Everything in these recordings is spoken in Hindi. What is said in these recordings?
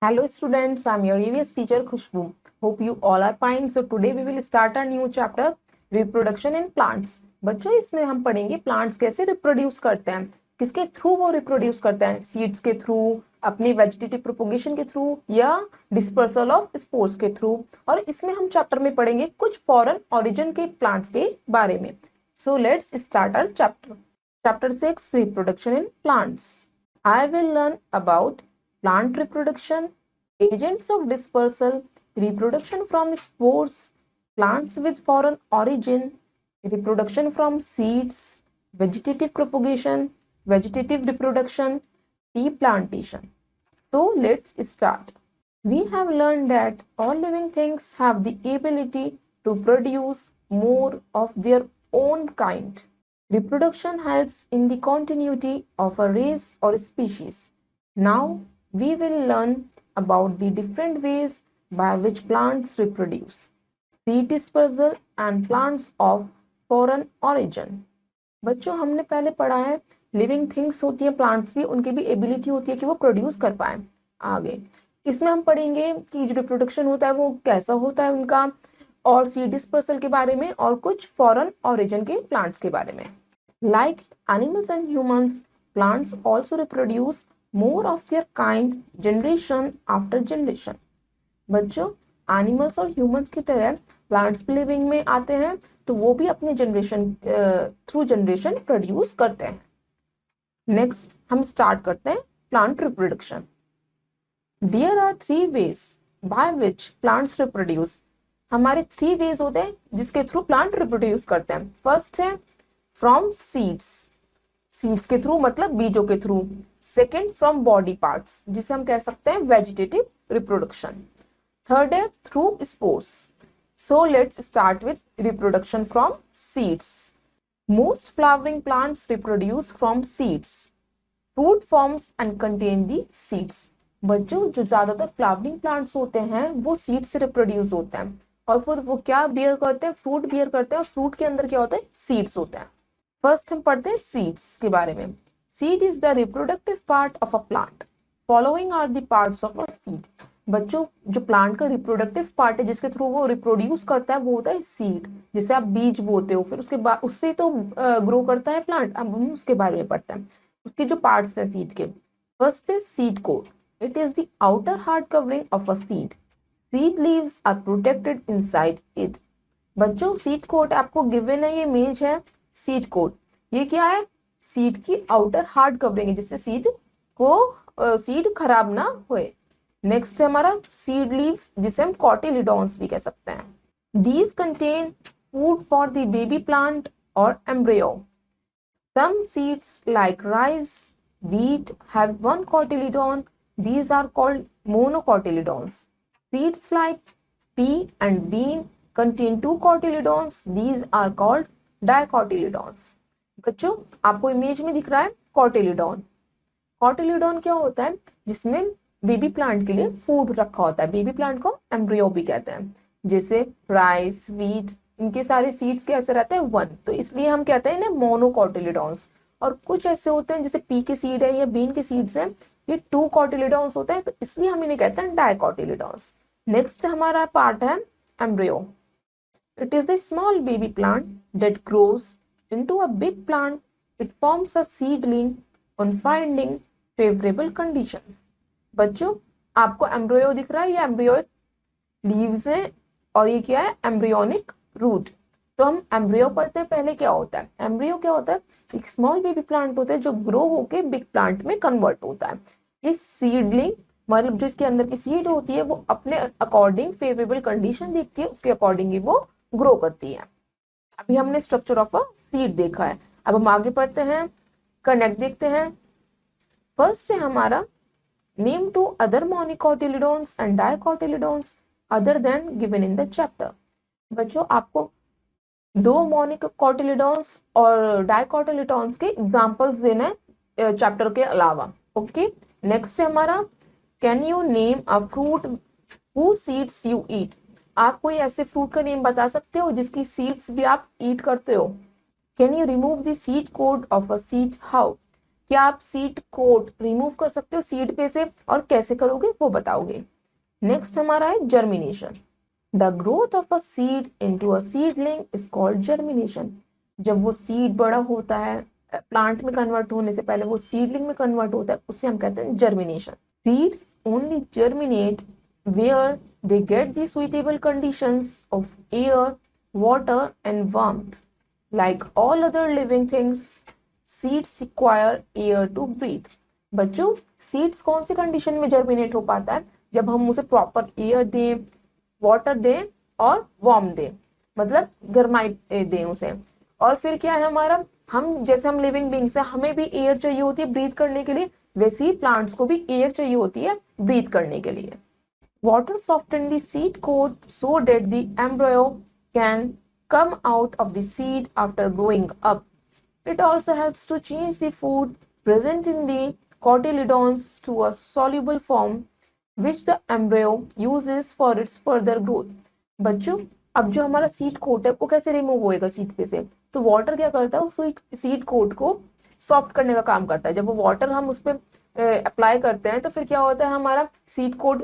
Hello students, I'm your EVS teacher Khushbu. Hope you all are fine. So today we will start our new chapter reproduction in plants. बच्चों इसमें हम पढ़ेंगे प्लांट्स कैसे रिप्रोड्यूस करते हैं, किसके थ्रू वो रिप्रोड्यूस करते हैं, सीड्स के थ्रू, अपनी वेजिटेटिव प्रोपोगेशन के थ्रू या डिस्पर्सल ऑफ स्पोर्स के थ्रू। और इसमें हम चैप्टर में पढ़ेंगे कुछ फॉरेन ओरिजिन के प्लांट्स के बारे में। So let's start our chapter 6 reproduction in plants. I will learn about plant reproduction, agents of dispersal, reproduction from spores, plants with foreign origin, reproduction from seeds, vegetative propagation, vegetative reproduction, tea plantation. So let's start. We have learned that all living things have the ability to produce more of their own kind. Reproduction helps in the continuity of a race or species. Now we will learn about the different ways by which plants reproduce. Seed dispersal and plants of foreign origin. बच्चों हमने पहले पढ़ा है लिविंग थिंग्स होती है, प्लांट्स भी, उनकी भी एबिलिटी होती है कि वो प्रोड्यूस कर पाए। आगे इसमें हम पढ़ेंगे कि जो रिप्रोडक्शन होता है वो कैसा होता है उनका, और सीड डिस्पर्सल के बारे में, और कुछ फॉरेन ओरिजिन के प्लांट्स के बारे में। Like animals and humans, plants also reproduce more of their kind generation after generation. बच्चों एनिमल्स और ह्यूमंस की तरह प्लांट्स भी लिविंग में आते हैं, तो वो भी अपने जनरेशन थ्रू जनरेशन प्रोड्यूस करते हैं। नेक्स्ट हम स्टार्ट करते हैं plant reproduction. There are 3 ways by which plants reproduce. हमारे 3 ways होते हैं जिसके थ्रू प्लांट रिप्रोड्यूस करते हैं। फर्स्ट है फ्रॉम सीड्स, सीड्स के थ्रू मतलब बीजों के through. Second from body parts, जिसे हम कह सकते हैं वेजिटेटिव रिप्रोडक्शन। थर्ड है through spores. So let's start with reproduction from seeds. Most flowering plants reproduce from seeds. Fruit forms and contain the seeds. बच्चों जो ज्यादातर फ्लावरिंग प्लांट्स होते हैं वो सीड से रिप्रोड्यूस होते हैं, और फिर वो क्या बियर करते हैं, फ्रूट बियर करते हैं, और फ्रूट के अंदर क्या होता है, सीड्स होते हैं। फर्स्ट हम पढ़ते हैं सीड्स के बारे में। Seed is the reproductive part of a plant. Following are the parts of a seed. बच्चों जो प्लांट का रिप्रोडक्टिव पार्ट है जिसके थ्रू वो रिप्रोड्यूस करता है वो होता है सीड। जैसे आप बीज बोते हो, फिर उसके बाद उससे तो ग्रो करता है प्लांट। अब हम उसके बारे में पढ़ते हैं, उसके जो पार्ट्स हैं सीड के। फर्स्ट है seed coat. It is the outer hard covering of a seed. Seed leaves are protected inside it. बच्चों सीड कोट आपको गिवन है, ये इमेज है सीड कोट। ये क्या है, सीड की आउटर हार्ड कवरिंग है जिससे सीड को सीड खराब ना होए। नेक्स्ट है हमारा सीड लीव्स, जिसे हम कॉटिलिडॉन्स भी कह सकते हैं। These contain food for the baby plant और embryo. Some seeds like rice, wheat have one cotyledon. These are called monocotyledons. Seeds like pea and bean contain 2 cotyledons. These are called dicotyledons. बच्चों आपको इमेज में दिख रहा है कॉटिलिडॉन। कॉटिलिडॉन क्या होता है, जिसमें बेबी प्लांट के लिए फूड रखा होता है। बेबी प्लांट को एम्ब्रियो भी कहते हैं। जैसे राइस, व्हीट, इनके सारे सीड्स कैसे रहते हैं, 1, तो इसलिए हम कहते हैं इन्हें मोनोकॉटिलिडॉन्स। और कुछ ऐसे होते हैं जैसे पी के सीड है या बीन के सीड्स हैं, ये 2 कॉटिलिडॉन्स होते हैं, तो इसलिए हम इन्हें कहते हैं डाइकॉटिलिडॉन्स। नेक्स्ट हमारा पार्ट है embryo. It is the small baby plant that grows into a big plant. It forms a seedling on finding favourable conditions. बच्चों आपको एम्ब्रियो दिख रहा है, ये एम्ब्रियोइक लीव्स है, और ये क्या है, एम्ब्रियोनिक रूट। तो हम एम्ब्रियो पढ़ते हैं पहले। क्या होता है एम्ब्रियो, क्या होता है, एक स्मॉल बेबी प्लांट होता है जो ग्रो होके बिग प्लांट में कन्वर्ट होता है। ये सीडलिंग मतलब जो इसके अंदर की सीड होती है वो अपने अकॉर्डिंग फेवरेबल कंडीशन देखती है, उसके अकॉर्डिंग ही वो ग्रो करती है। अभी हमने स्ट्रक्चर ऑफ अ सीड देखा है, अब हम आगे पढ़ते हैं, कनेक्ट देखते हैं। फर्स्ट है हमारा name two other monocotyledons and dicotyledons other than given in the chapter. बच्चों आपको 2 मोनोकोटिलिडॉन्स और डाइकोटिलिडॉन्स के एग्जांपल्स देना है चैप्टर के अलावा। ओके, नेक्स्ट है हमारा can you name a fruit who seeds you eat. आप कोई ऐसे फ्रूट का नेम बता सकते हो जिसकी सीड्स भी आप ईट करते हो। Can you remove the seed code of a seed, how. क्या आप सीड कोट रिमूव कर सकते हो सीड पे से, और कैसे करोगे वो बताओगे। नेक्स्ट हमारा है germination. The growth of a seed into a seedling is called germination. जब वो सीड बड़ा होता है, प्लांट में कन्वर्ट होने से पहले वो सीडलिंग में कन्वर्ट होता है, उसे हम कहते हैं germination. Seeds only germinate where they get the suitable conditions of air, water and warmth. Like all other living things, seeds require air to breathe. बच्चों, सीड्स कौन सी कंडीशन में जर्मिनेट हो पाता है? जब हम उसे प्रॉपर एयर दें, वाटर दें और वार्म दें, मतलब गर्माई दें उसे। और फिर क्या है हमारा, हम जैसे हम लिविंग बींग्स हैं, हमें भी एयर चाहिए होती है ब्रीथ करने के लिए, वैसे ही प्लांट्स को भी एयर चाहिए होती है ब्रीथ करने के लिए। Water softens the seed coat so that the embryo can come out of the seed after growing up. It also helps to change the food present in the cotyledons to a soluble form which the embryo uses for its further growth. बच्चों, अब जो हमारा सीड कोट है वो कैसे रिमूव होएगा सीड पे से? तो वाटर क्या करता है, उस सीड कोट को सॉफ्ट करने का काम करता है। जब वो वाटर हम उस पर अप्लाई करते हैं तो फिर क्या होता है, हमारा सीड कोट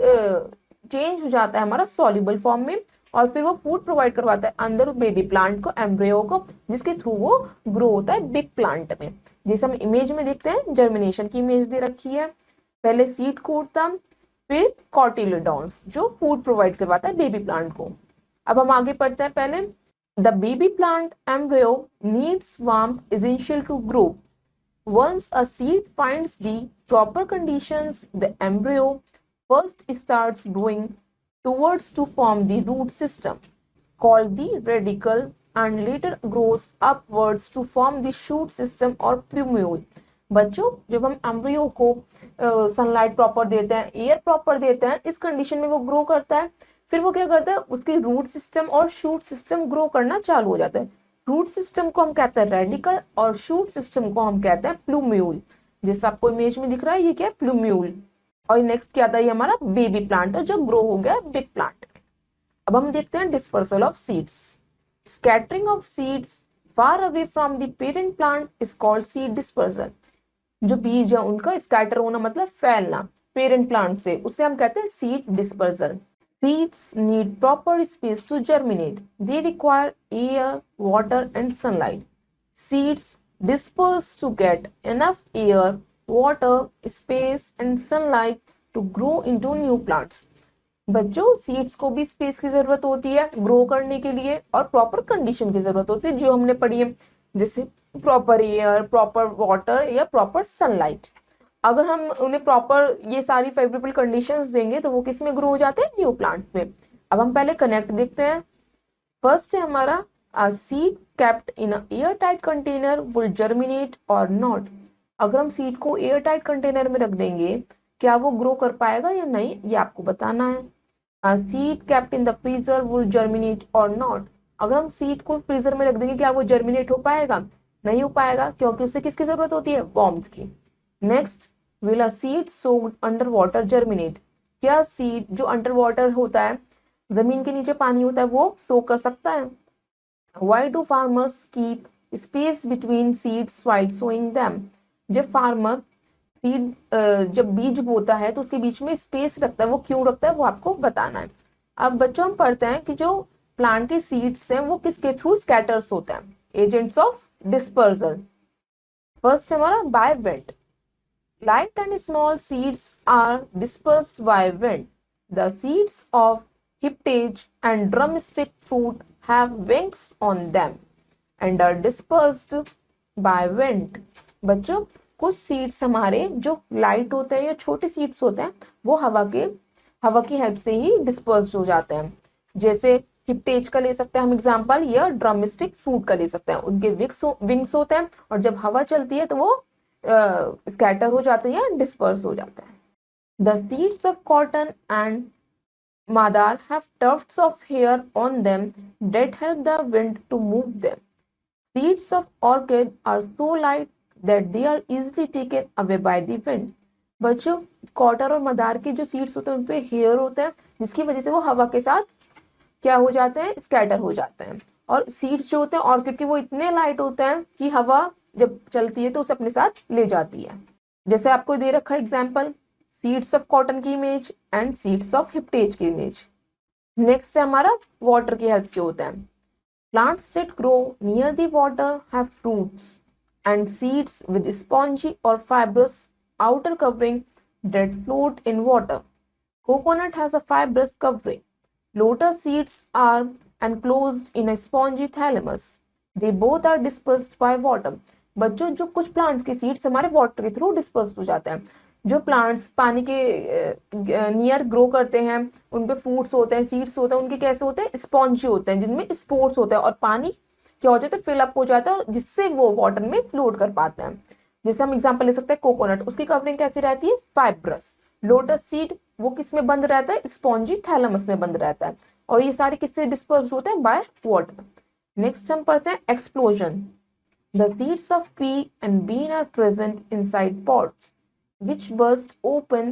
चेंज हो जाता है हमारा सॉल्युबल फॉर्म में, और फिर वो फूड प्रोवाइड करवाता है अंदर बेबी प्लांट को, एम्ब्रियो को, जिसके थ्रू वो ग्रो होता है बिग प्लांट में। जैसे हम इमेज में देखते हैं, जर्मिनेशन की इमेज दे रखी है, पहले सीड कोट था, फिर कॉटिलिडॉन्स जो फूड प्रोवाइड करवाता है बेबी प्लांट को। अब हम आगे पढ़ते हैं। पहले the baby plant embryo needs warmth essential to grow. Once a seed finds the proper conditions, the embryo first starts growing towards to form the root system, called the radicle, and later grows upwards to form the shoot system or plumule. बच्चों, जब हम एम्ब्रियो को सनलाइट प्रॉपर देते हैं, एयर प्रॉपर देते हैं, इस कंडीशन में वो ग्रो करता है। फिर वो क्या करता है, उसके रूट सिस्टम और शूट सिस्टम ग्रो करना चालू हो जाता है। रूट सिस्टम को हम कहते हैं रेडिकल और शूट सिस्टम को हम कहते हैं प्लूम्यूल। जैसे आपको इमेज में दिख रहा है, ये क्या है, प्लूम्यूल। और नेक्स्ट क्या था, ये हमारा बेबी प्लांट है जो ग्रो हो गया बिग प्लांट। अब हम देखते हैं dispersal of seeds. Scattering of seeds far away from the parent plant is called seed dispersal. जो बीज है उनका स्कैटर होना मतलब फैलना पेरेंट प्लांट से, उसे हम कहते हैं seed dispersal. Seeds need proper space to germinate. They require air, water, and sunlight. Seeds disperse to get enough air, water, space, and sunlight to grow into new plants. बच्चों, सीड्स को भी स्पेस की जरूरत होती है ग्रो करने के लिए, और प्रॉपर कंडीशन की जरूरत होती है जो हमने पढ़ी है, जैसे प्रॉपर एयर, प्रॉपर वाटर या प्रॉपर सनलाइट। अगर हम उन्हें प्रॉपर ये सारी फेवरेबल कंडीशंस देंगे तो वो किस में ग्रो हो जाते हैं, न्यू प्लांट में। अब हम पहले कनेक्ट देखते हैं। फर्स्ट है हमारा seed kept in air tight container will germinate और नॉट। अगर हम सीड को एयर टाइट कंटेनर में रख देंगे, क्या वो ग्रो कर पाएगा या नहीं, ये आपको बताना है। Seed kept in the freezer will germinate और नॉट। अगर हम सीड को फ्रीजर में रख देंगे, क्या वो जर्मिनेट हो पाएगा, नहीं हो पाएगा, क्योंकि उसे किसकी जरूरत होती है, वार्मथ की। Next, will a seed soaked under water germinate? क्या सीड जो अंडर वाटर होता है, जमीन के नीचे पानी होता है, वो सोक कर सकता है? Why do farmers keep space between seeds while sowing them? जब फार्मर सीड जब बीज बोता है तो उसके बीच में स्पेस रखता है, वो क्यों रखता है वो आपको बताना है। अब बच्चों हम पढ़ते हैं कि जो प्लांट के सीड्स हैं वो किसके थ्रू स्कैटर्स होते हैं, एजेंट्स ऑफ डिस्पर्सल। फर्स्ट हमारा by wind. Light and small seeds are dispersed by wind. The seeds of hiptage and drumstick fruit have wings on them and are dispersed by wind. बच्चों, कुछ सीड्स हमारे जो लाइट होते हैं या छोटे सीड्स होते हैं वो हवा की हेल्प से ही डिस्पर्स्ड हो जाते हैं। जैसे हिप्टेज का ले सकते हैं हम एग्जांपल, या ड्रमस्टिक फ्रूट का ले सकते हैं। उनके विंग्स होते हैं और जब हवा चलती है तो वो स्कैटर हो जाते हैं या डिस्पर्स हो जाते हैं। The seeds of cotton and madar have tufts of hair on them that help the wind to move them. Seeds of orchid are so light that they are easily taken away by the wind. बच्चों, कॉटन और मदार के जो सीड्स होते हैं उन पे हेयर होते हैं, जिसकी वजह से वो हवा के साथ क्या हो जाते हैं, स्कैटर हो जाते हैं। और सीड्स जो होते हैं ऑर्किड के, वो इतने लाइट होते हैं कि हवा जब चलती है तो उसे अपने साथ ले जाती है। जैसे आपको दे रखा है एग्जाम्पल, सीड्स ऑफ कॉटन की इमेज एंड सीड्स ऑफ हिप्टेज की इमेज। नेक्स्ट है हमारा वाटर की हेल्प से होता है। Plants that grow near the water have fruits and seeds with spongy और fibrous outer covering that float in water. Coconut has a fibrous covering. Lotus seeds are enclosed in a spongy thalamus. They both are dispersed by water. बच्चों, जो कुछ प्लांट्स के सीड्स हमारे वाटर के थ्रू डिस्पर्स हो जाते हैं। जो प्लांट्स पानी के नियर ग्रो करते हैं उन पे फ्रूट्स होते हैं, सीड्स होते हैं, उनके कैसे होते हैं, स्पॉन्जी होते हैं, जिनमें स्पोर्स होते हैं और पानी क्या हो जाता है, फिल अप हो जाता है और जिससे वो वाटर में फ्लोट कर पाते हैं। जैसे हम एग्जांपल ले सकते हैं कोकोनट, उसकी कवरिंग कैसी रहती है, फाइब्रस। लोटस सीड वो किस में बंद रहता है, स्पॉन्जी थैलमस में बंद रहता है। और ये सारे किससे डिस्पर्स होते हैं, बाय वाटर। नेक्स्ट हम पढ़ते हैं explosion. The seeds of pea and bean are present inside pods which burst open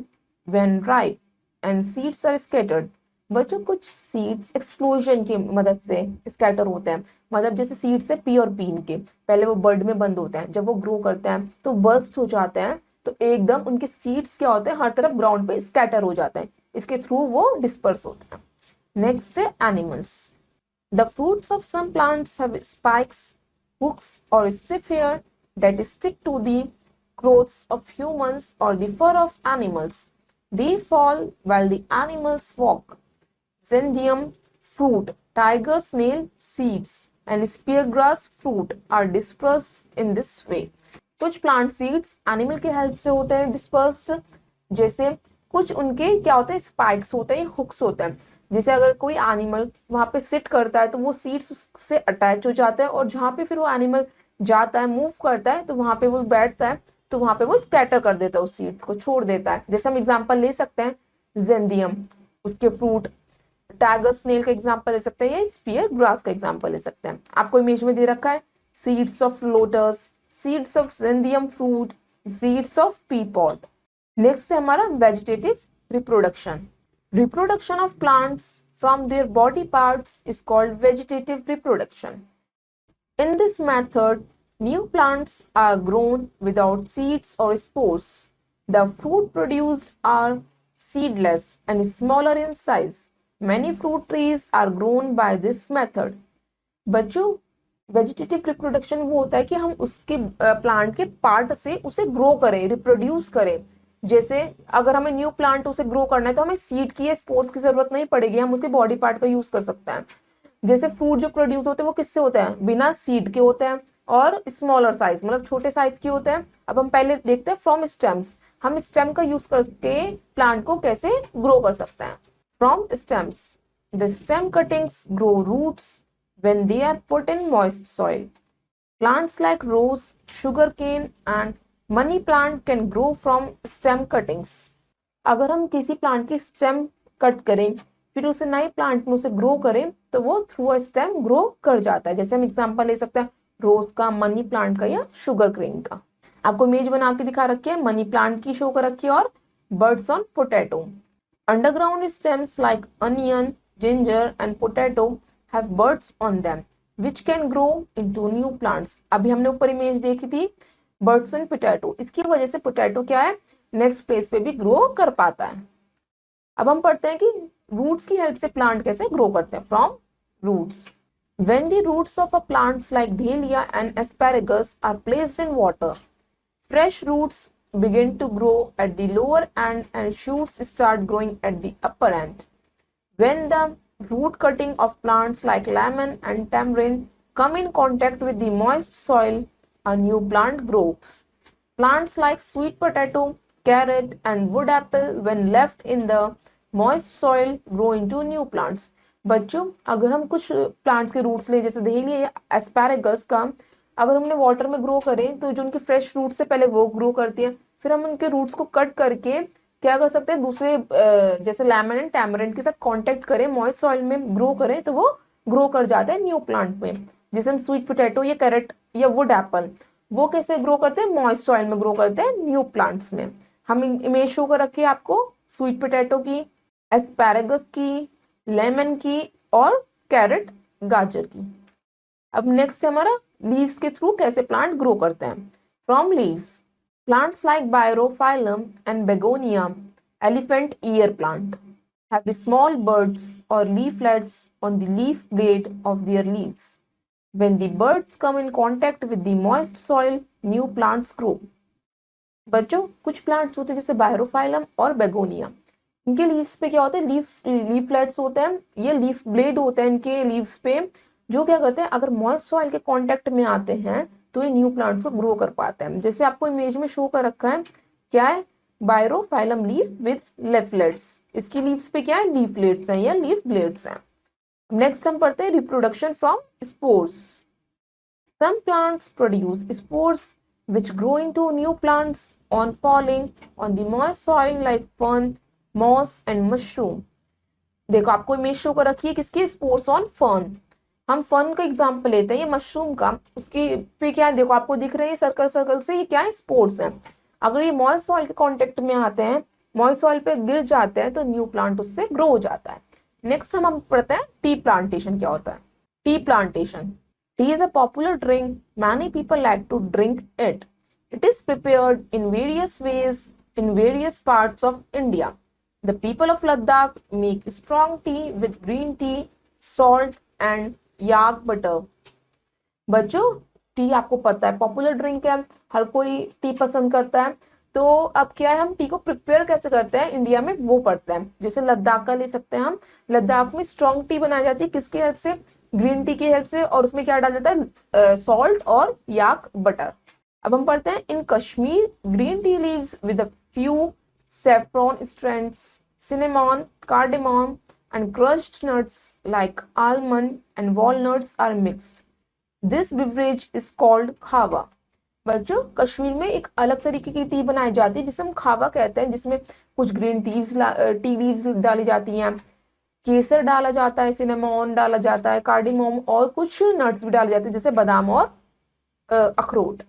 when ripe and seeds are scattered. बच्चों, कुछ सीड्स एक्सप्लोजन की मदद से स्कैटर होते हैं। मतलब जैसे सीड्स है पी और बीन के, पहले वो बर्ड में बंद होते हैं, जब वो ग्रो करते हैं तो बर्स्ट हो जाते हैं, तो एकदम उनके सीड्स क्या होते हैं, हर तरफ ग्राउंड पे स्कैटर हो जाते हैं, इसके थ्रू वो डिस्पर्स होते हैं। नेक्स्ट है animals. The fruits of some plants have spikes, hooks or stiff hair that stick to the clothes of humans or the fur of animals. They fall while the animals walk. Zendium fruit, tiger snail seeds and speargrass fruit are dispersed in this way. कुछ प्लांट सीड्स एनिमल की हेल्प से होते हैं डिस्पर्स्ड। जैसे कुछ उनके क्या होते हैं, स्पाइक्स होते हैं, हुक्स होते हैं। जैसे अगर कोई एनिमल वहां पे सिट करता है तो वो सीड्स उससे अटैच हो जाते हैं और जहां पे फिर वो एनिमल जाता है, मूव करता है, तो वहां पे वो बैठता है, तो वहां पे वो स्कैटर कर देता है, उस सीड्स को छोड़ देता है। जैसे हम एग्जांपल ले सकते हैं जेंडियम, उसके फ्रूट, टाइगर स्नेल का एग्जांपल ले सकते हैं या स्पीयर ग्रास का एग्जांपल ले सकते हैं। आपको इमेज में दे रखा है seeds of lotus, seeds of xanthium fruit, seeds of pea pod. Next है हमारा vegetative reproduction. Reproduction of plants from their body parts is called vegetative reproduction. In this method, new plants are grown without seeds or spores. The fruit produced are seedless and smaller in size. Many fruit trees are grown by this method. बच्चों, वेजिटेटिव रिप्रोडक्शन वो होता है कि हम उसके प्लांट के पार्ट से उसे ग्रो करें, रिप्रोड्यूस करें। जैसे अगर हमें न्यू प्लांट उसे ग्रो करना है तो हमें सीड की या स्पोर्स की जरूरत नहीं पड़ेगी, हम उसके बॉडी पार्ट का यूज कर सकते हैं। जैसे फ्रूट जो प्रोड्यूस होते हैं वो किससे होते हैं, बिना सीड के होते हैं और स्मॉलर साइज, मतलब छोटे साइज के होते हैं। अब हम पहले देखते हैं फ्रॉम स्टेम्स, हम स्टेम का यूज करके प्लांट को कैसे ग्रो कर सकते हैं। From stems, the stem cuttings grow roots when they are put in moist soil. Plants like rose, sugarcane and money plant can grow from stem cuttings. अगर हम किसी प्लांट की स्टेम कट करें फिर उसे नए प्लांट में उसे ग्रो करें तो वो थ्रू अ स्टेम ग्रो कर जाता है। जैसे हम एग्जांपल ले सकते हैं रोज का, मनी प्लांट का या शुगर केन का। आपको इमेज बना के दिखा रखी है, मनी प्लांट की शो कर रखी है और birds on potato. Underground stems like onion, ginger and potato have buds on them which can grow into new plants. अभी हमने ऊपर इमेज देखी थी बर्ड्स एंड पोटैटो, इसकी वजह से पोटैटो क्या है, नेक्स्ट प्लेस पे भी ग्रो कर पाता है। अब हम पढ़ते हैं कि रूट्स की हेल्प से प्लांट कैसे ग्रो करते हैं। From roots, when the roots of a plants like dahlia and asparagus are placed in water, fresh roots begin to grow at the lower end and shoots start growing at the upper end. When the root cutting of plants like lemon and tamarind come in contact with the moist soil, a new plant grows. Plants like sweet potato, carrot and wood apple when left in the moist soil grow into new plants. बच्चों, अगर हम कुछ प्लांट्स के रूट्स ले, जैसे दहलिया या एस्पैरागस का, अगर हमने वाटर में ग्रो करें तो जो उनके फ्रेश रूट से पहले वो ग्रो करती है, फिर हम उनके रूट्स को कट करके क्या कर सकते हैं, दूसरे जैसे लेमन एंड टैमरिंड के साथ कांटेक्ट करें, मॉइस्ट सॉइल में ग्रो करें तो वो ग्रो कर जाता है न्यू प्लांट में। जैसे हम स्वीट पोटैटो या कैरेट या वुड एप्पल, वो कैसे ग्रो करते हैं, मॉइस्ट सॉइल में ग्रो करते हैं न्यू प्लांट्स में। हम इमेज शो कर रखी है आपको स्वीट पोटैटो की, एस्पैरागस की, लेमन की और कैरेट गाजर की। अब नेक्स्ट है हमारा लीव्स के थ्रू कैसे प्लांट ग्रो करते हैं। From leaves plants like bryophyllum and begonia elephant ear plant have small buds or leaflets on the leaf blade of their leaves. When the buds come in contact with the moist soil, new plants grow. बच्चों कुछ प्लांट्स होते हैं जैसे बायरोफाइलम और बेगोनिया, इनके लीव्स पे क्या होता है, लीफलेट्स होते हैं, ये लीफ ब्लेड होते हैं इनके लीव्स पे, जो क्या करते हैं अगर मॉइस्ट सॉइल के कांटेक्ट में आते हैं तो ये न्यू प्लांट्स को ग्रो कर पाते हैं। जैसे आपको इमेज में शो कर रखा है, क्या है, बायरोफाइलम लीफ विद लीफलेट्स, इसकी लीव्स पे क्या है, लीफलेट्स हैं या लीफ ब्लेड्स हैं। नेक्स्ट हम पढ़ते हैं reproduction from spores. Some plants produce spores which grow into new plants on falling on the moist soil like fern, moss and mushroom. देखो आपको इमेज शो कर रखी है किसकी, स्पोर्स ऑन फर्न। हम फर्न का एग्जांपल लेते हैं, ये मशरूम का, उसके पे क्या है, देखो आपको दिख रहे हैं सर्कल सर्कल से, ये क्या है, स्पोर्स हैं। अगर ये मॉइस्ट सॉइल के कांटेक्ट में आते हैं, मॉइस्ट सॉइल पे गिर जाते हैं तो न्यू प्लांट उससे ग्रो हो जाता है। नेक्स्ट हम पढ़ते हैं टी प्लांटेशन क्या होता है। Tea plantation, tea is a popular drink. Many people like to drink it. It is prepared in various ways in various parts of India. The people of Ladakh make strong tea with green tea, salt and yak butter. बच्चों टी आपको पता है पॉपुलर ड्रिंक है, हर कोई टी पसंद करता है। तो अब क्या है, हम टी को प्रिपेयर कैसे करते हैं इंडिया में वो पढ़ते हैं। जैसे लद्दाख का ले सकते हैं हम, लद्दाख में स्ट्रॉन्ग टी बनाई जाती है किसकी हेल्प से, ग्रीन टी की हेल्प से, और उसमें क्या डाला जाता है, सॉल्ट और याक बटर। अब हम पढ़ते हैं in Kashmir green tea leaves with a few saffron strands, cinnamon, cardamom and crushed nuts like almond and walnuts are mixed. This beverage is called खावा। बच्चों कश्मीर में एक अलग तरीके की टी बनाई जाती है जिसे हम खावा कहते हैं, जिसमें कुछ ग्रीन टी लीव्स डाली जाती हैं, केसर डाला जाता है, सिनेमॉन डाला जाता है, कार्डिमोम और कुछ नट्स भी डाले जाते हैं जैसे बादाम और अखरोट।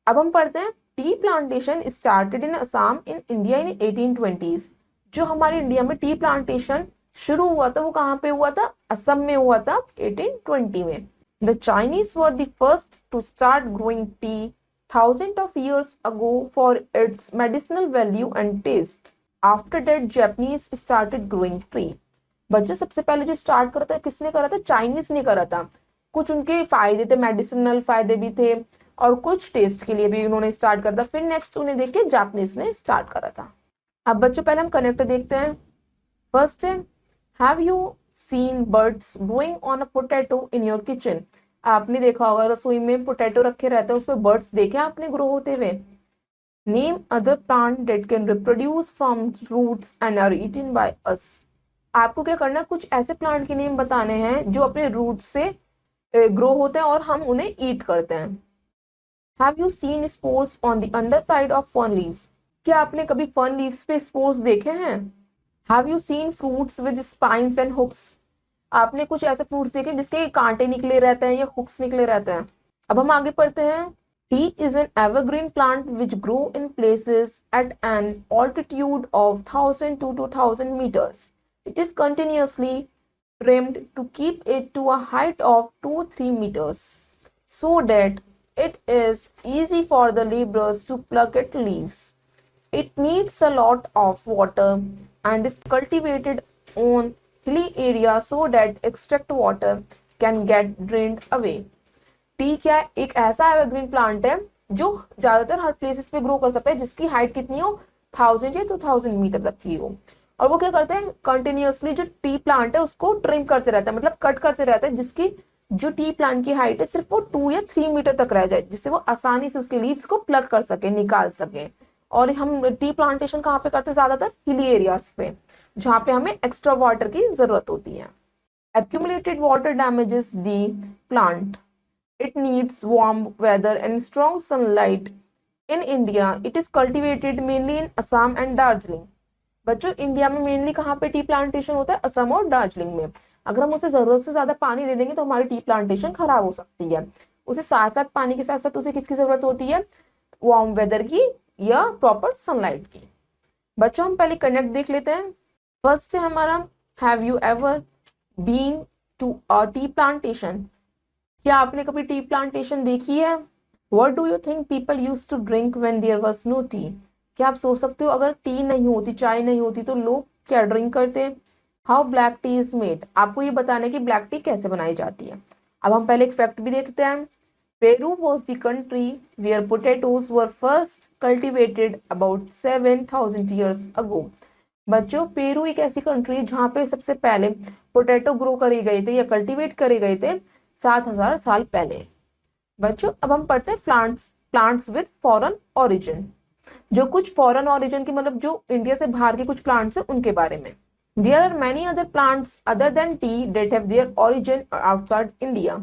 अब हम पढ़ते हैं tea plantation started in Assam in India in 1820s। जो हमारे इंडिया में टी प्लांटेशन शुरू हुआ था वो कहाँ पे हुआ था, असम में हुआ था 1820 में। The Chinese were the first to start growing tea thousands of years ago for its medicinal value and taste. After that, Japanese started growing tree. बच्चों सबसे पहले जो स्टार्ट करा था किसने करा था, चाइनीज ने करा था। कुछ उनके फायदे थे, मेडिसिनल फायदे भी थे और कुछ टेस्ट के लिए भी उन्होंने स्टार्ट करा था। फिर नेक्स्ट उन्हें देख के जापानीज ने स्टार्ट करा था। अब बच्चों पहले हम कनेक्ट देखते हैं। फर्स्ट है, have you scene birds growing on a potato in your kitchen. आपने देखा होगा रसोई में पोटैटो रखे रहते हैं, उसमें बर्ड्स देखे आपने ग्रो होते हुए। Name other plant that can reproduce from roots and are eaten by us. आपको क्या करना है, कुछ ऐसे प्लांट के नेम बताने हैं जो अपने रूट से ग्रो होते हैं और हम उन्हें ईट करते हैं। Have you seen spores on the underside of fern leaves. क्या आपने कभी फर्न लीव्स पे स्पोर्स देखे हैं। Have you seen fruits with spines and hooks. आपने कुछ ऐसे फ्रूट्स देखे जिसके कांटे निकले रहते हैं या हुक्स निकले रहते हैं। अब हम आगे पढ़ते हैं। T is an evergreen plant which grow in places at N altitude of 1000 to 2000 meters. It is continuously trimmed to keep it to a height of 2-3 meters so that it is easy for the laborers to pluck its leaves. It needs a lot of water and is cultivated on hilly area so that extract water can get drained away. T क्या है, एक ऐसा एवरग्रीन प्लांट है जो ज्यादातर हर प्लेसेस पे ग्रो कर सकता है, जिसकी हाइट कितनी हो, 1000 या 2000 मीटर तक की हो। और वो क्या करते हैं, कंटिन्यूअसली जो टी प्लांट है उसको ट्रिम करते रहता है, मतलब कट करते रहता है, जिसकी जो टी प्लांट की हाइट है सिर्फ वो 2 या 3 मीटर तक रह जाए, जिससे वो आसानी से उसके लीव्स को प्लग कर सके, निकाल सके। और हम टी प्लांटेशन कहाँ पे करते हैं, ज्यादातर हिली एरियाज पे जहाँ पे हमें एक्स्ट्रा वाटर की जरूरत होती है। Accumulated water damages the plant. It needs warm weather and strong sunlight. In India, it is cultivated mainly in Assam and Darjeeling. बच्चों इंडिया में मेनली कहाँ पे टी प्लांटेशन होता है, असम और दार्जिलिंग में। अगर हम उसे जरूरत से ज्यादा पानी दे देंगे तो हमारी टी प्लांटेशन खराब हो सकती है। उसे साथ साथ पानी के साथ साथ उसे किसकी जरूरत होती है, वार्म वेदर की या प्रॉपर सनलाइट की। बच्चों हम पहले कनेक्ट देख लेते हैं। फर्स्ट है हमारा, have you ever been to a tea plantation. क्या आपने कभी टी प्लांटेशन देखी है? What do you think people use to drink when there was no tea? क्या आप सोच सकते हो अगर टी नहीं होती, चाय नहीं होती, तो लोग क्या ड्रिंक करते? How black T is made? आपको ये बताना है कि ब्लैक टी कैसे बनाई जाती है। अब हम पहले एक फैक्ट भी देखते हैं। Peru was the country where potatoes were first cultivated about 7,000 years ago. बच्चों, पेरू एक ऐसी कंट्री है जहाँ पे सबसे पहले पोटैटो ग्रो करे गए थे या कल्टीवेट करे गए थे 7,000 साल पहले। बच्चों, अब हम पढ़ते हैं plants plants with foreign origin. जो कुछ फॉरेन ओरिजिन की, मतलब जो इंडिया से बाहर के कुछ प्लांट्स हैं उनके बारे में। There are many other plants other than tea that have their origin outside India.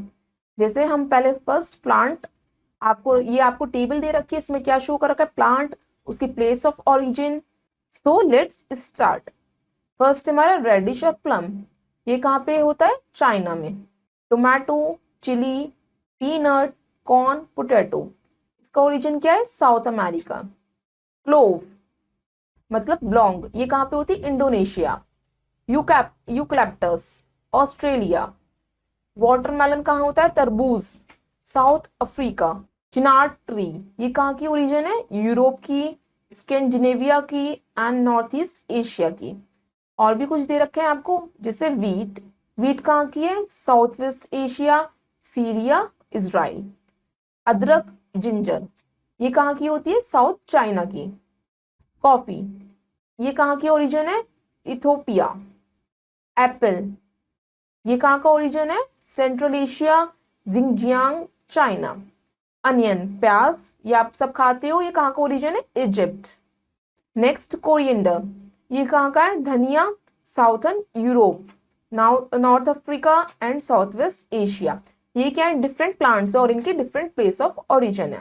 जैसे हम पहले फर्स्ट प्लांट, आपको टेबल दे रखी है, इसमें क्या शो कर रखा है? प्लांट, उसकी place of origin. So let's start. First हमारा रेडिश और प्लम, ये कहाँ पे होता है? चाइना में। Tomato, chilli, peanut, corn, potato, इसका ओरिजिन क्या है? South America. क्लोव मतलब लौंग, ये कहाँ पे होती है? इंडोनेशिया। यूकैप्टस, ऑस्ट्रेलिया। वाटरमेलन कहाँ होता है? तरबूज, साउथ अफ्रीका। चिनार ट्री, ये कहाँ की ओरिजिन है? यूरोप की, स्कैंडिनेविया की एंड नॉर्थ ईस्ट एशिया की। और भी कुछ दे रखे हैं आपको, जैसे वीट। वीट कहाँ की है? South west Asia, Syria, Israel. अदरक, जिंजर, ये कहाँ की होती है? साउथ चाइना की। कॉफी, ये कहाँ की ओरिजिन है? इथोपिया। एप्पल, ये कहाँ का ओरिजिन है? Central Asia, Xinjiang, China. Onion, प्याज, ये आप सब खाते हो, ये कहाँ का ओरिजिन है? इजिप्ट। नेक्स्ट, कोरिएंडर, ये कहाँ का है? धनिया, southern Europe, north Africa and south west Asia. ये क्या है? डिफरेंट प्लांट्स और इनके डिफरेंट प्लेस ऑफ ओरिजिन है।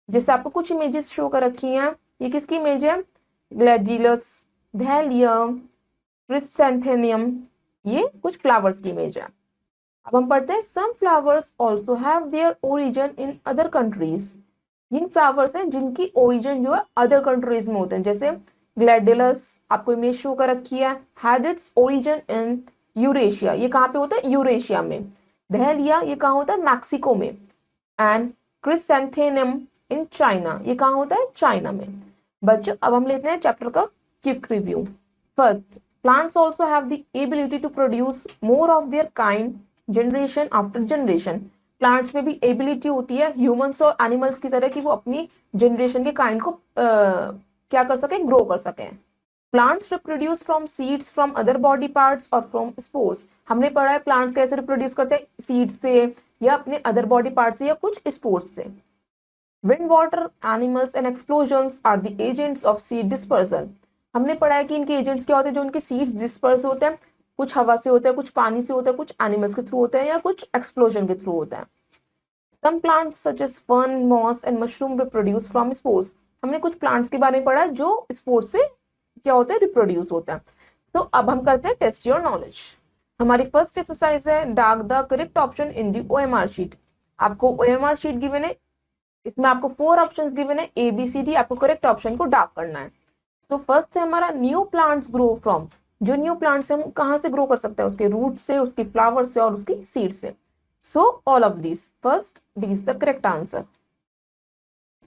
जैसे आपको कुछ इमेजेस शो कर रखी हैं, ये किसकी इमेज है? ग्लैडियलस, डहेलिया, क्रिसैंथेमियम, ये कुछ फ्लावर्स की इमेज है। अब हम पढ़ते हैं some flowers also have their origin in other countries. जिन फ्लावर्स हैं जिनकी ओरिजिन जो है अदर कंट्रीज में होते हैं, जैसे ग्लैडियलस, आपको इमेज शो कर रखी है, had its origin in Eurasia, ये कहाँ पे होता है? यूरेशिया में। डहेलिया, ये कहाँ होता है? मैक्सिको में। एंड क्रिसैंथेमम इन चाइना, ये कहाँ होता है? चाइना में। बच्चों, अब हम लेते हैं चैप्टर का quick review. First, plants also have the ability to produce more of their kind generation after generation. Plants में भी एबिलिटी होती है ह्यूमंस और एनिमल्स की तरह कि वो अपनी जनरेशन के काइंड को क्या कर सके? ग्रो कर सके। Plants reproduce from seeds from other body parts और फ्रॉम स्पोर्स। हमने पढ़ा है प्लांट्स कैसे रिप्रोड्यूस करते हैं, सीड से या अपने अदर बॉडी पार्ट से या कुछ स्पोर्स से। Wind, water, animals and explosions are the agents of seed dispersal. हमने पढ़ा है कि इनके एजेंट्स क्या होते हैं जो उनके सीड्स डिस्पर्स होते हैं। कुछ हवा से होता है, कुछ पानी से होता है, कुछ एनिमल्स के थ्रू होता है या कुछ एक्सप्लोजन के थ्रू होता है। Some plants such as fern, moss and mushroom reproduce from spores. हमने कुछ प्लांट्स के बारे में पढ़ा है जो स्पोर्स से क्या होता है? रिप्रोड्यूस होता है। तो अब हम करते हैं टेस्ट योर नॉलेज। हमारी फर्स्ट एक्सरसाइज है dark the correct option in the OMR sheet. आपको ओएमआर शीट गिवन है, इसमें आपको 4 ऑप्शंस गिवन है, ए बी सी डी। आपको करेक्ट ऑप्शन को डार्क करना है। सो फर्स्ट है हमारा न्यू प्लांट्स ग्रो फ्रॉम। जो न्यू प्लांट्स है हम कहाँ से ग्रो कर सकते हैं? उसके रूट से, उसकी फ्लावर से और उसकी सीड से। So all of this, first D is the correct answer.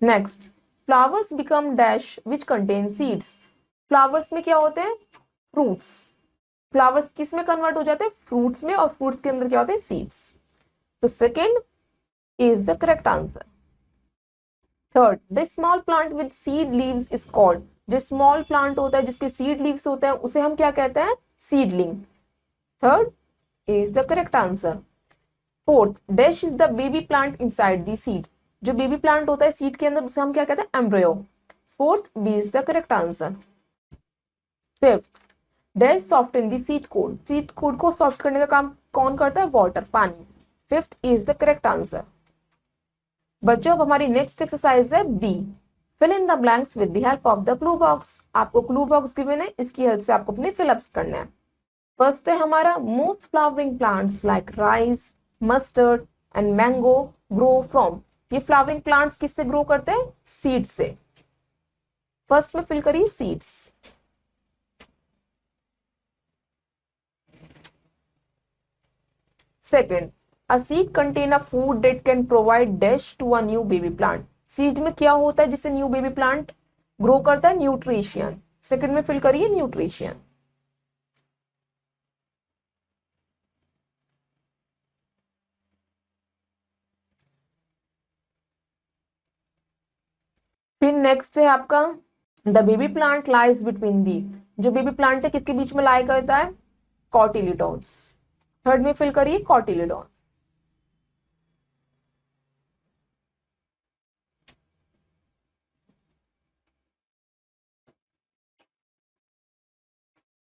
Next, flowers become dash which contain seeds. Flowers में क्या होते हैं? फ्रूट्स। फ्लावर्स किस में कन्वर्ट हो जाते हैं? फ्रूट्स में, और फ्रूट्स के अंदर क्या होते हैं? सीड्स। तो second is the correct answer. Third, the small plant with seed leaves is called. जो स्मॉल प्लांट होता है जिसके सीड लीव्स होते हैं उसे हम क्या कहते हैं? Seedling. Third is the correct answer. Fourth, dash is the baby plant inside the seed. जो बेबी प्लांट होता है सीड के अंदर उसे हम क्या कहते हैं? Embryo. Fourth, B is the correct answer. Fifth, dash soften the seed coat. Seed coat को सॉफ्ट करने का काम कौन करता है? वाटर, पानी। Fifth is the correct answer. बच्चों, अब हमारी नेक्स्ट एक्सरसाइज है B, fill in the blanks with the help of the clue box. आपको क्लू बॉक्स गिवन है, इसकी हेल्प से आपको अपने फिलअप्स करना है। फर्स्ट है हमारा most flowering plants like rice, mustard and mango grow from. ये फ्लावरिंग प्लांट्स किससे ग्रो करते हैं? सीड्स से। फर्स्ट में फिल करिए seeds. Second, a seed contain a food that can provide dash to a new baby plant. Seed में क्या होता है जिससे न्यू बेबी प्लांट ग्रो करता है? न्यूट्रिशन। सेकंड में फिल करिए न्यूट्रिशन। फिर नेक्स्ट है आपका the baby plant lies between the. जो बेबी प्लांट है किसके बीच में लाई करता है? कॉटिलिडॉन्स। थर्ड में फिल करिए cotyledons.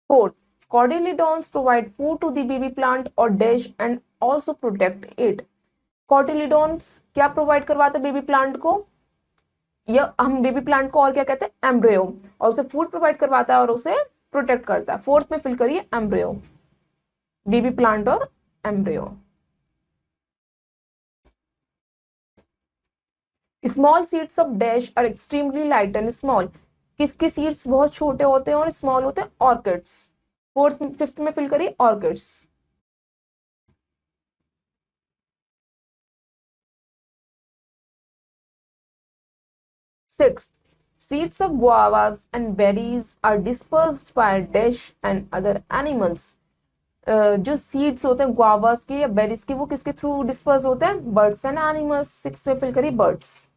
Fourth, cotyledons provide food to the baby plant और dash and also protect it. Cotyledons क्या प्रोवाइड करवाता है बेबी प्लांट को? या हम बेबी प्लांट को और क्या कहते हैं? एम्ब्रियो। और उसे फूड प्रोवाइड करवाता है और उसे प्रोटेक्ट करता है। फोर्थ में फिल करिए एम्ब्रियो, बेबी प्लांट और embryo. Small seeds of dash are extremely light and small. किसके सीड्स बहुत छोटे होते हैं और स्मॉल होते हैं? ऑर्किड्स। फोर्थ फिफ्थ में फिल करिए orchids. Sixth, seeds of guavas and berries are dispersed by dash and other animals. जो सीड्स होते हैं गुआवास के या बेरीज के वो किसके थ्रू डिस्पर्स होते हैं? Birds and animals. सिक्स में फिल करिए birds.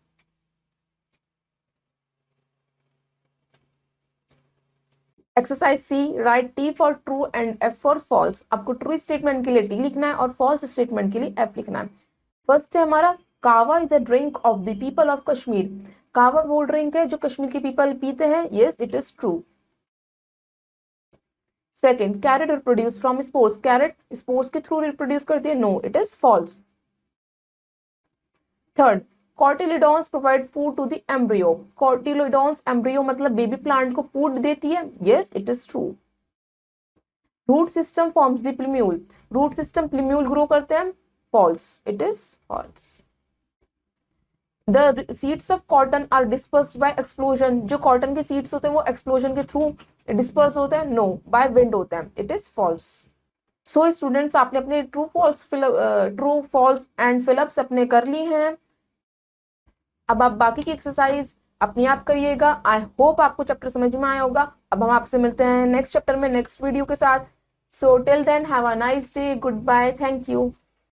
Exercise C, write T for true and F for false. आपको ट्रू स्टेटमेंट के लिए टी लिखना है और फॉल्स स्टेटमेंट के लिए एफ लिखना है। फर्स्ट है हमारा कावा is a drink of the people of Kashmir. कावा वो ड्रिंक है जो कश्मीर के पीपल पीते हैं। Yes it is true. Second, carrot reproduce from spores. Carrot spores के थ्रू रिप्रोड्यूस करती है। No it is false. Third, cotyledons provide food to the embryo. Cotyledons embryo मतलब बेबी प्लांट को फूड देती है। Yes it is true. Root system forms the plumule. Root system plumule grow करते हैं। False, it is false. The seeds of cotton are dispersed by explosion. जो कॉटन के सीड्स होते हैं वो एक्सप्लोजन के थ्रू डिस्पर्स होते हैं। नो, बाय विंड होते हैं। It is false. So students आपने अपने ट्रू फॉल्स एंड फिलअप्स अपने कर ली हैं। अब आप बाकी की एक्सरसाइज अपने आप करिएगा। आई होप आपको चैप्टर समझ में आया होगा। अब हम आपसे मिलते हैं नेक्स्ट चैप्टर में नेक्स्ट वीडियो के साथ। So till then have a nice day, goodbye, thank you.